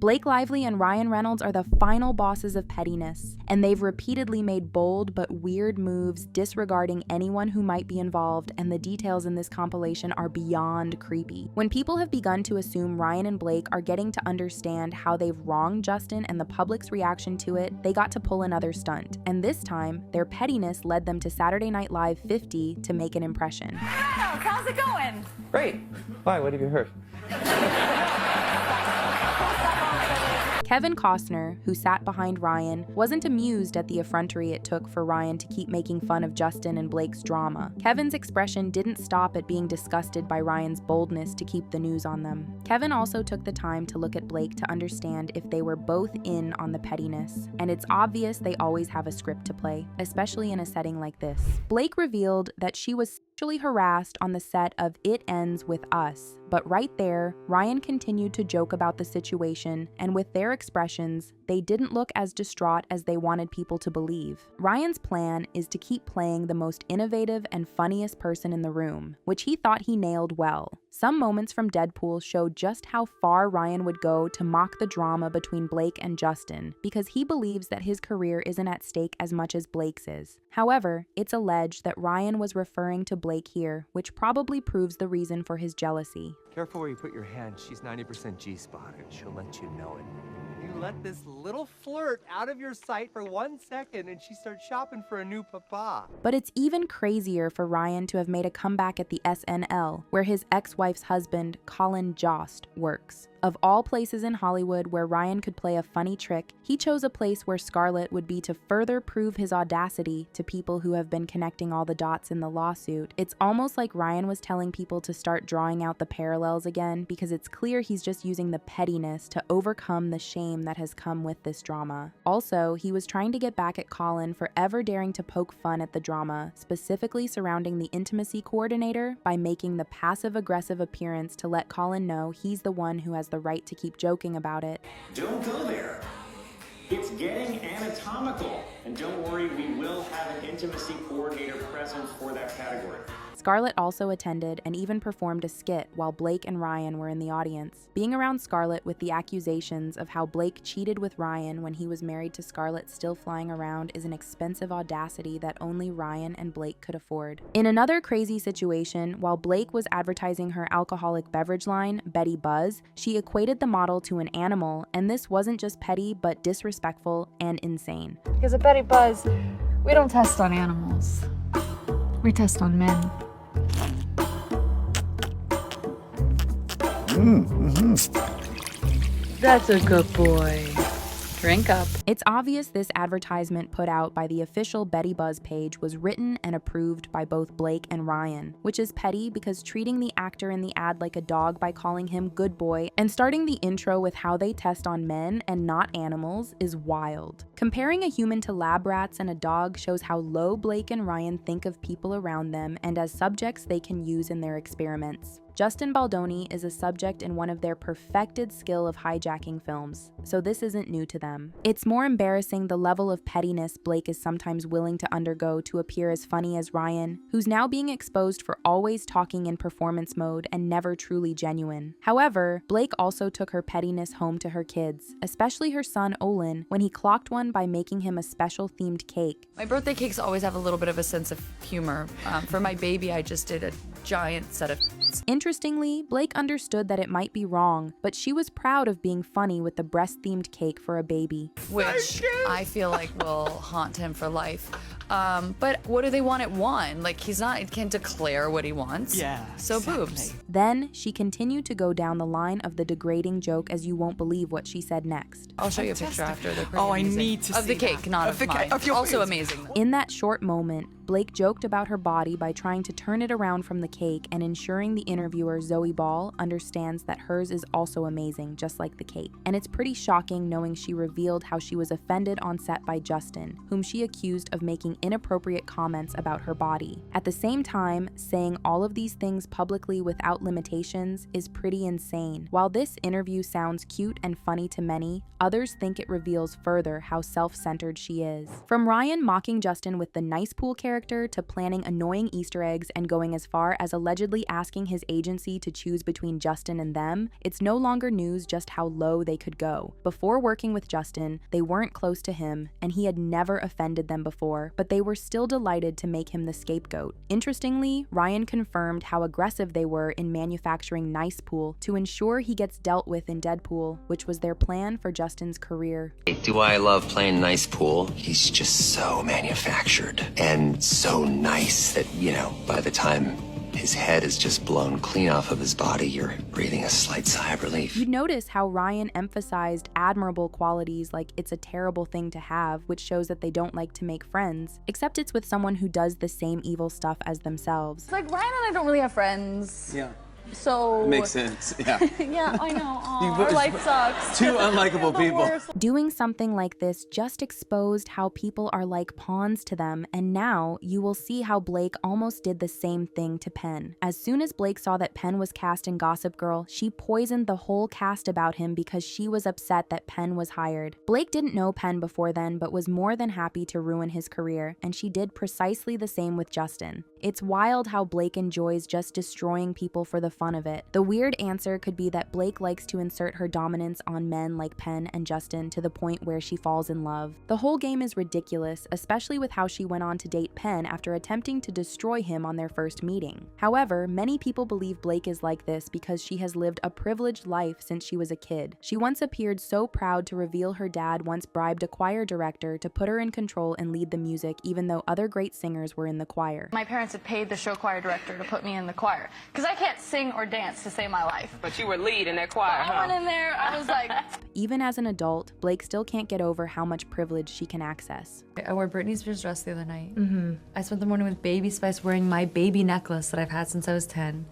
Blake Lively and Ryan Reynolds are the final bosses of pettiness, and they've repeatedly made bold but weird moves disregarding anyone who might be involved, and the details in this compilation are beyond creepy. When people have begun to assume Ryan and Blake are getting to understand how they've wronged Justin and the public's reaction to it, they got to pull another stunt, and this time, their pettiness led them to Saturday Night Live 50 to make an impression. How's it going? Great. Why? What have you heard? Kevin Costner, who sat behind Ryan, wasn't amused at the effrontery it took for Ryan to keep making fun of Justin and Blake's drama. Kevin's expression didn't stop at being disgusted by Ryan's boldness to keep the news on them. Kevin also took the time to look at Blake to understand if they were both in on the pettiness, and it's obvious they always have a script to play, especially in a setting like this. Blake revealed that she was sexually harassed on the set of It Ends With Us, but right there, Ryan continued to joke about the situation, and with their expressions, they didn't look as distraught as they wanted people to believe. Ryan's plan is to keep playing the most innovative and funniest person in the room, which he thought he nailed well. Some moments from Deadpool showed just how far Ryan would go to mock the drama between Blake and Justin, because he believes that his career isn't at stake as much as Blake's is. However, it's alleged that Ryan was referring to Blake here, which probably proves the reason for his jealousy. Careful where you put your hand. She's 90% G-spot, and she'll let you know it. You let this little flirt out of your sight for 1 second, and she starts shopping for a new papa. But it's even crazier for Ryan to have made a comeback at the SNL, where his ex-wife's husband, Colin Jost, works. Of all places in Hollywood where Ryan could play a funny trick, he chose a place where Scarlett would be to further prove his audacity to people who have been connecting all the dots in the lawsuit. It's almost like Ryan was telling people to start drawing out the parallels again, because it's clear he's just using the pettiness to overcome the shame that has come with this drama. Also, he was trying to get back at Colin for ever daring to poke fun at the drama, specifically surrounding the intimacy coordinator, by making the passive-aggressive appearance to let Colin know he's the one who has the right to keep joking about it. Don't go there. It's getting anatomical. And don't worry, we will have an intimacy coordinator present for that category. Scarlett also attended and even performed a skit while Blake and Ryan were in the audience. Being around Scarlett with the accusations of how Blake cheated with Ryan when he was married to Scarlett still flying around is an expensive audacity that only Ryan and Blake could afford. In another crazy situation, while Blake was advertising her alcoholic beverage line, Betty Buzz, she equated the model to an animal, and this wasn't just petty but disrespectful and insane. Because at Betty Buzz, we don't test on animals. We test on men. That's a good boy. Drink up. It's obvious this advertisement put out by the official Betty Buzz page was written and approved by both Blake and Ryan, which is petty because treating the actor in the ad like a dog by calling him good boy and starting the intro with how they test on men and not animals is wild. Comparing a human to lab rats and a dog shows how low Blake and Ryan think of people around them and as subjects they can use in their experiments. Justin Baldoni is a subject in one of their perfected skill of hijacking films, so this isn't new to them. It's more embarrassing the level of pettiness Blake is sometimes willing to undergo to appear as funny as Ryan, who's now being exposed for always talking in performance mode and never truly genuine. However, Blake also took her pettiness home to her kids, especially her son Olin, when he clocked one by making him a special themed cake. My birthday cakes always have a little bit of a sense of humor. For my baby, I just did a giant set of Interestingly, Blake understood that it might be wrong, but she was proud of being funny with the breast-themed cake for a baby. which I feel like will haunt him for life. But what do they want at 1? Like, he can't declare what he wants. Yeah, So exactly. boobs. Then, she continued to go down the line of the degrading joke as you won't believe what she said next. I'll show you a picture after the Oh, I need to of the see cake, that. not Of of the mine. cake, of your Also boobs. amazing. In that short moment, Blake joked about her body by trying to turn it around from the cake and ensuring the interviewer, Zoe Ball, understands that hers is also amazing, just like the cake. And it's pretty shocking knowing she revealed how she was offended on set by Justin, whom she accused of making inappropriate comments about her body. At the same time, saying all of these things publicly without limitations is pretty insane. While this interview sounds cute and funny to many, others think it reveals further how self-centered she is. From Ryan mocking Justin with the nice pool character to planning annoying Easter eggs and going as far as allegedly asking his agency to choose between Justin and them, it's no longer news just how low they could go. Before working with Justin, they weren't close to him, and he had never offended them before, but they were still delighted to make him the scapegoat. Interestingly, Ryan confirmed how aggressive they were in manufacturing Nice Pool to ensure he gets dealt with in Deadpool, which was their plan for Justin's career. Do I love playing Nice Pool? He's just so manufactured and so nice that, by the time his head is just blown clean off of his body, you're breathing a slight sigh of relief. You'd notice how Ryan emphasized admirable qualities like it's a terrible thing to have, which shows that they don't like to make friends, except it's with someone who does the same evil stuff as themselves. It's like Ryan and I don't really have friends. Yeah. So... Makes sense, yeah. Yeah, I know. Our life sucks. Two unlikable people. Doing something like this just exposed how people are like pawns to them, and now you will see how Blake almost did the same thing to Penn. As soon as Blake saw that Penn was cast in Gossip Girl, she poisoned the whole cast about him because she was upset that Penn was hired. Blake didn't know Penn before then, but was more than happy to ruin his career, and she did precisely the same with Justin. It's wild how Blake enjoys just destroying people for the fun of it. The weird answer could be that Blake likes to insert her dominance on men like Penn and Justin to the point where she falls in love. The whole game is ridiculous, especially with how she went on to date Penn after attempting to destroy him on their first meeting. However, many people believe Blake is like this because she has lived a privileged life since she was a kid. She once appeared so proud to reveal her dad once bribed a choir director to put her in control and lead the music, even though other great singers were in the choir. My parents had paid the show choir director to put me in the choir because I can't sing or dance to save my life. But you were lead in that choir, huh? I went in there, I was like... Even as an adult, Blake still can't get over how much privilege she can access. I wore Britney Spears' dress the other night. I spent the morning with Baby Spice wearing my baby necklace that I've had since I was 10.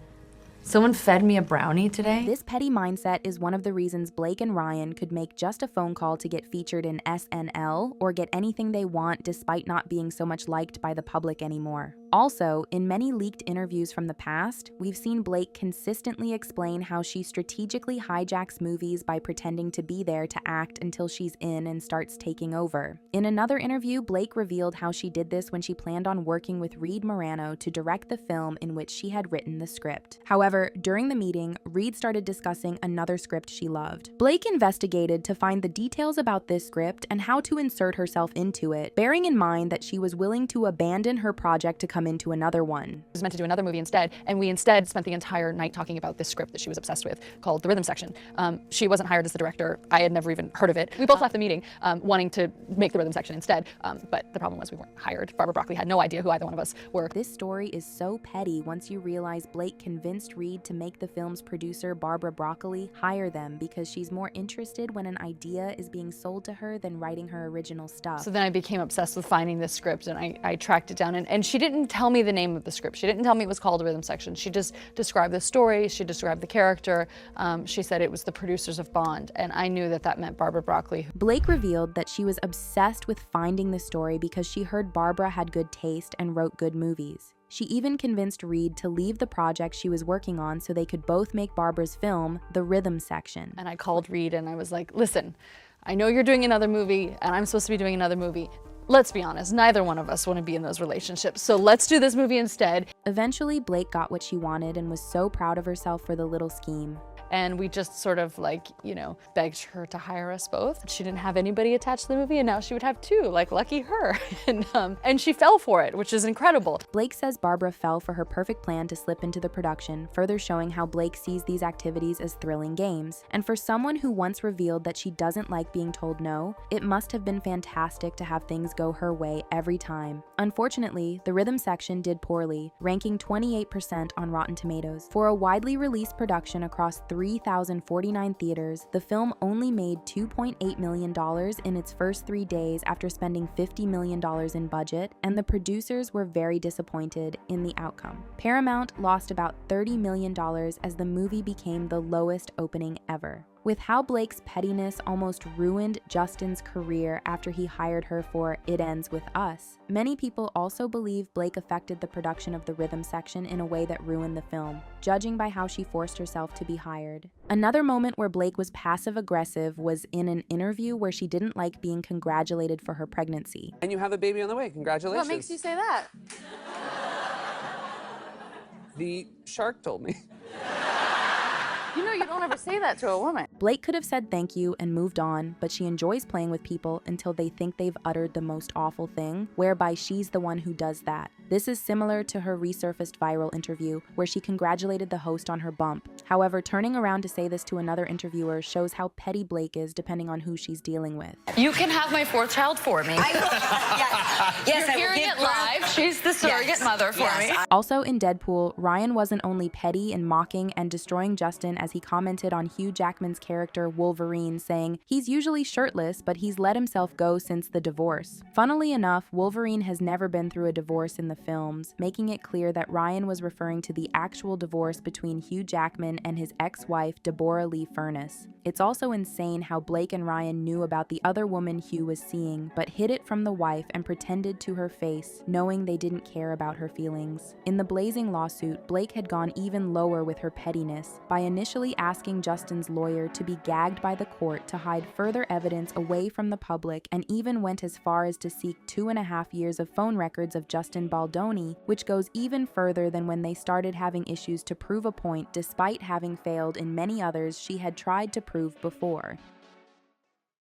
Someone fed me a brownie today. This petty mindset is one of the reasons Blake and Ryan could make just a phone call to get featured in SNL or get anything they want despite not being so much liked by the public anymore. Also, in many leaked interviews from the past, we've seen Blake consistently explain how she strategically hijacks movies by pretending to be there to act until she's in and starts taking over. In another interview, Blake revealed how she did this when she planned on working with Reed Morano to direct the film in which she had written the script. However, during the meeting, Reed started discussing another script she loved. Blake investigated to find the details about this script and how to insert herself into it, bearing in mind that she was willing to abandon her project to come into another one. Was meant to do another movie instead, and we instead spent the entire night talking about this script that she was obsessed with called The Rhythm Section. She wasn't hired as the director. I had never even heard of it. We both left the meeting wanting to make The Rhythm Section instead, but the problem was we weren't hired. Barbara Broccoli had no idea who either one of us were. This story is so petty once you realize Blake convinced Reed to make the film's producer, Barbara Broccoli, hire them because she's more interested when an idea is being sold to her than writing her original stuff. So then I became obsessed with finding this script, and I tracked it down, and she didn't tell me the name of the script. She didn't tell me it was called The Rhythm Section. She just described the story, she described the character, she said it was the producers of Bond, and I knew that that meant Barbara Broccoli. Blake revealed that she was obsessed with finding the story because she heard Barbara had good taste and wrote good movies. She even convinced Reed to leave the project she was working on so they could both make Barbara's film, The Rhythm Section. And I called Reed and I was like, listen, I know you're doing another movie and I'm supposed to be doing another movie. Let's be honest, neither one of us want to be in those relationships, so let's do this movie instead. Eventually, Blake got what she wanted and was so proud of herself for the little scheme. And we just sort of begged her to hire us both. She didn't have anybody attached to the movie, and now she would have two, lucky her. And she fell for it, which is incredible. Blake says Barbara fell for her perfect plan to slip into the production, further showing how Blake sees these activities as thrilling games. And for someone who once revealed that she doesn't like being told no, it must have been fantastic to have things go her way every time. Unfortunately, The Rhythm Section did poorly, ranking 28% on Rotten Tomatoes. For a widely released production across 3,049 theaters, the film only made $2.8 million in its first 3 days after spending $50 million in budget, and the producers were very disappointed in the outcome. Paramount lost about $30 million as the movie became the lowest opening ever. With how Blake's pettiness almost ruined Justin's career after he hired her for It Ends With Us, many people also believe Blake affected the production of the rhythm section in a way that ruined the film, judging by how she forced herself to be hired. Another moment where Blake was passive-aggressive was in an interview where she didn't like being congratulated for her pregnancy. And you have a baby on the way. Congratulations. What makes you say that? The shark told me. You know you don't ever say that to a woman. Blake could have said thank you and moved on, but she enjoys playing with people until they think they've uttered the most awful thing, whereby she's the one who does that. This is similar to her resurfaced viral interview, where she congratulated the host on her bump. However, turning around to say this to another interviewer shows how petty Blake is depending on who she's dealing with. You can have my fourth child for me. Yes, You're hearing it live. She's the surrogate mother for me. Also in Deadpool, Ryan wasn't only petty and mocking and destroying Justin as he commented on Hugh Jackman's character Wolverine, saying he's usually shirtless, but he's let himself go since the divorce. Funnily enough, Wolverine has never been through a divorce in the films, making it clear that Ryan was referring to the actual divorce between Hugh Jackman and his ex-wife Deborah Lee Furness. It's also insane how Blake and Ryan knew about the other woman Hugh was seeing, but hid it from the wife and pretended to her face, knowing they didn't care about her feelings. In the Blazing lawsuit, Blake had gone even lower with her pettiness by initially asking Justin's lawyer to be gagged by the court to hide further evidence away from the public, and even went as far as to seek 2.5 years of phone records of Justin Baldoni, which goes even further than when they started having issues to prove a point despite having failed in many others she had tried to prove before.